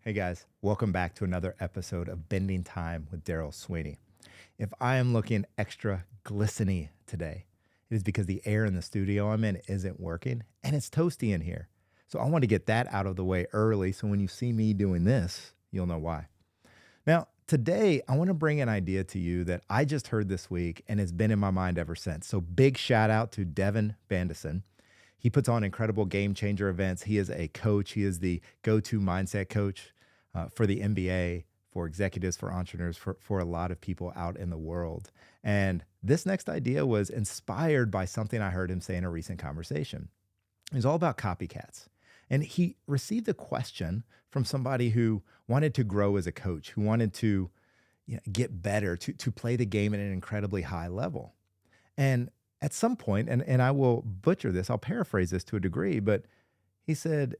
Hey guys, welcome back to another episode of Bending Time with Deryl Sweeney. If I am looking extra glistening today, it is because the air in the studio I'm in isn't working and it's toasty in here. So I want to get that out of the way early so when you see me doing this, you'll know why. Now, today I want to bring an idea to you that I just heard this week and it's been in my mind ever since. So big shout out to Devon Bandison. He puts on incredible game changer events. He is a coach. He is the go-to mindset coach for the MBA, for executives, for entrepreneurs, for a lot of people out in the world. And this next idea was inspired by something I heard him say in a recent conversation. It was all about copycats. And he received a question from somebody who wanted to grow as a coach, who wanted to get better, to play the game at an incredibly high level. And at some point, and I will butcher this, I'll paraphrase this to a degree, but he said,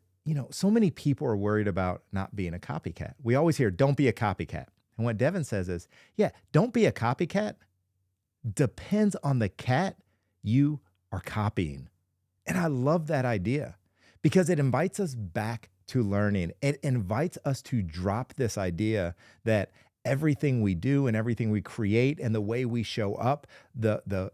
so many people are worried about not being a copycat. We always hear, don't be a copycat. And what Devin says is, don't be a copycat depends on the cat you are copying. And I love that idea because it invites us back to learning. It invites us to drop this idea that everything we do and everything we create and the way we show up, the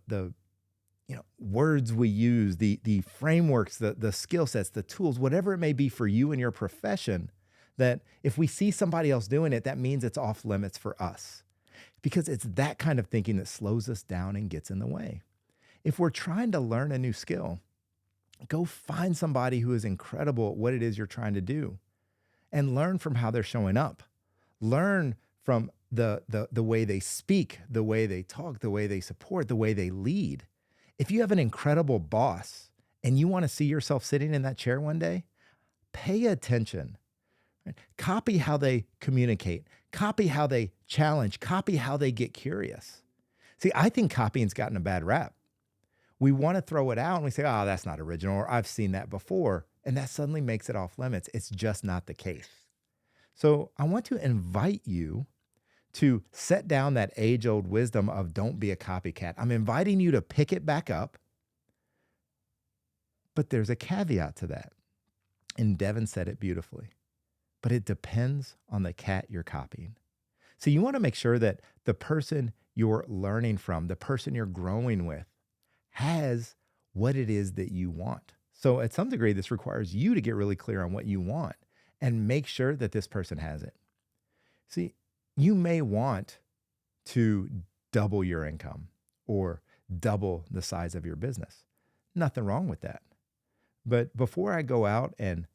words we use, the frameworks, the skill sets, the tools, whatever it may be for you and your profession, that if we see somebody else doing it, that means it's off limits for us. Because it's that kind of thinking that slows us down and gets in the way. If we're trying to learn a new skill, go find somebody who is incredible at what it is you're trying to do and learn from how they're showing up. Learn from the way they speak, the way they talk, the way they support, the way they lead. If you have an incredible boss and you want to see yourself sitting in that chair one day, pay attention. Right? Copy how they communicate, copy how they challenge, copy how they get curious. See, I think copying's gotten a bad rap. We want to throw it out and we say, oh, that's not original, or I've seen that before. And that suddenly makes it off limits. It's just not the case. So I want to invite you to set down that age-old wisdom of don't be a copycat. I'm inviting you to pick it back up, but there's a caveat to that. And Devin said it beautifully, but it depends on the cat you're copying. So you want to make sure that the person you're learning from, the person you're growing with, has what it is that you want. So at some degree, this requires you to get really clear on what you want and make sure that this person has it. See, you may want to double your income or double the size of your business. Nothing wrong with that. But before I go out and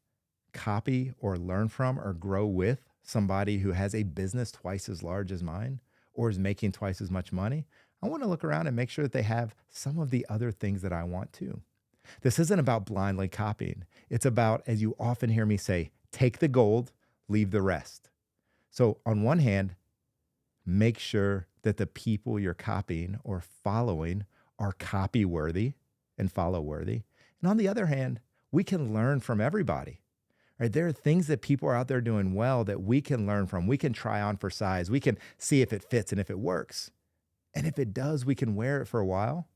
copy or learn from or grow with somebody who has a business twice as large as mine or is making twice as much money, I want to look around and make sure that they have some of the other things that I want too. This isn't about blindly copying. It's about, as you often hear me say, take the gold, leave the rest. So on one hand, make sure that the people you're copying or following are copy worthy and follow worthy. And on the other hand, we can learn from everybody. Right? There are things that people are out there doing well that we can learn from. We can try on for size. We can see if it fits and if it works. And if it does, we can wear it for a while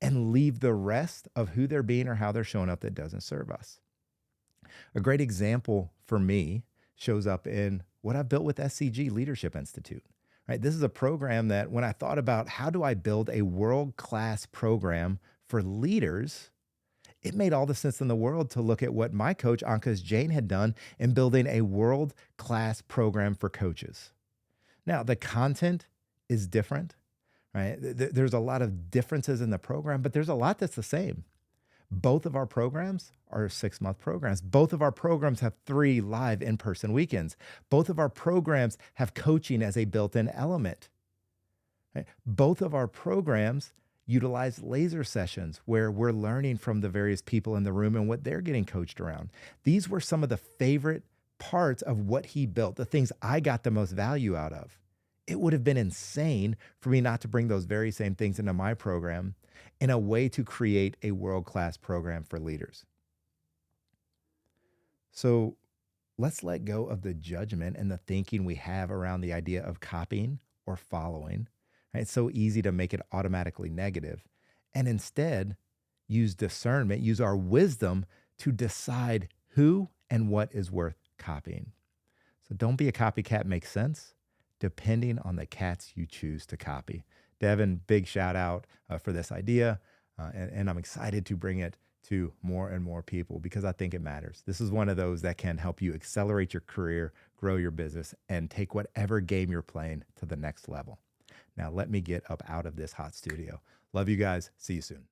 and leave the rest of who they're being or how they're showing up that doesn't serve us. A great example for me shows up in what I've built with SCG Leadership Institute. Right? This is a program that when I thought about how do I build a world-class program for leaders, it made all the sense in the world to look at what my coach, Anka's Jane, had done in building a world-class program for coaches. Now, the content is different, right? There's a lot of differences in the program, but there's a lot that's the same. Both of our programs are 6-month programs. Both of our programs have 3 live in-person weekends. Both of our programs have coaching as a built-in element. Right? Both of our programs utilize laser sessions where we're learning from the various people in the room and what they're getting coached around. These were some of the favorite parts of what he built, the things I got the most value out of. It would have been insane for me not to bring those very same things into my program in a way to create a world-class program for leaders. So let's let go of the judgment and the thinking we have around the idea of copying or following. Right? It's so easy to make it automatically negative. And instead, use discernment, use our wisdom to decide who and what is worth copying. So don't be a copycat makes sense, depending on the cats you choose to copy. Devon, big shout out for this idea. And I'm excited to bring it to more and more people because I think it matters. This is one of those that can help you accelerate your career, grow your business, and take whatever game you're playing to the next level. Now, let me get up out of this hot studio. Love you guys. See you soon.